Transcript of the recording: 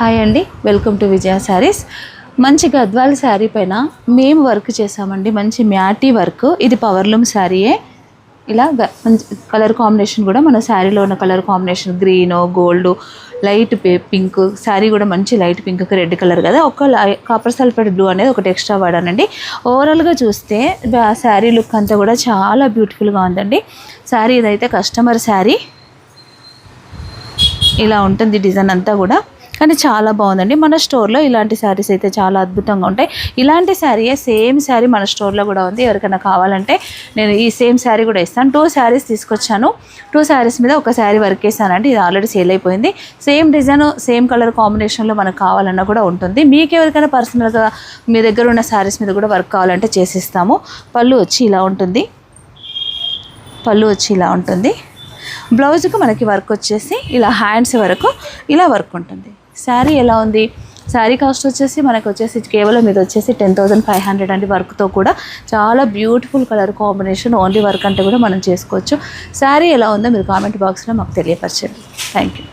Hi అండి, welcome to విజయ శారీస్. మంచి గద్వాల శారీ పైన మేము వర్క్ చేసామండి. మంచి మ్యాటీ వర్క్. ఇది పవర్లూమ్ శారీయే. ఇలా మంచి కలర్ కాంబినేషన్ కూడా మన శారీలో ఉన్న colour combination green, gold, light pink. Sari కూడా మంచి లైట్ పింక్ రెడ్ కలర్ కదా. ఒక కాపర్ సల్ఫేట్ బ్లూ అనేది ఒకటి ఎక్స్ట్రా వాడానండి. ఓవరాల్గా చూస్తే శారీ లుక్ అంతా కూడా చాలా బ్యూటిఫుల్గా ఉందండి. శారీ ఇదైతే కస్టమర్ శారీ. ఇలా ఉంటుంది డిజైన్ అంతా కూడా, కానీ చాలా బాగుందండి. మన స్టోర్లో ఇలాంటి శారీస్ అయితే చాలా అద్భుతంగా ఉంటాయి. ఇలాంటి శారీయే సేమ్ శారీ మన స్టోర్లో కూడా ఉంది. ఎవరికైనా కావాలంటే నేను ఈ సేమ్ శారీ కూడా ఇస్తాను. 2 శారీస్ తీసుకొచ్చాను. 2 శారీస్ మీద ఒక శారీ వర్క్ వేసానండి. ఇది ఆల్రెడీ సేల్ అయిపోయింది. సేమ్ డిజైన్ సేమ్ కలర్ కాంబినేషన్లో మనకు కావాలన్నా కూడా ఉంటుంది. మీకు ఎవరికైనా పర్సనల్గా మీ దగ్గర ఉన్న శారీస్ మీద కూడా వర్క్ కావాలంటే చేసిస్తాము. పళ్ళు వచ్చి ఇలా ఉంటుంది. బ్లౌజ్కి మనకి వర్క్ వచ్చేసి ఇలా హ్యాండ్స్ వరకు ఇలా వర్క్ ఉంటుంది. శారీ ఎలా ఉంది? శారీ కాస్ట్ వచ్చేసి మనకు వచ్చేసి కేవలం ఇది వచ్చేసి 10,500 అండి. వర్క్తో కూడా చాలా beautiful colour combination. Only work అంటే కూడా మనం చేసుకోవచ్చు. శారీ ఎలా ఉందో మీరు కామెంట్ బాక్స్లో మాకు తెలియపరచండి. Thank you.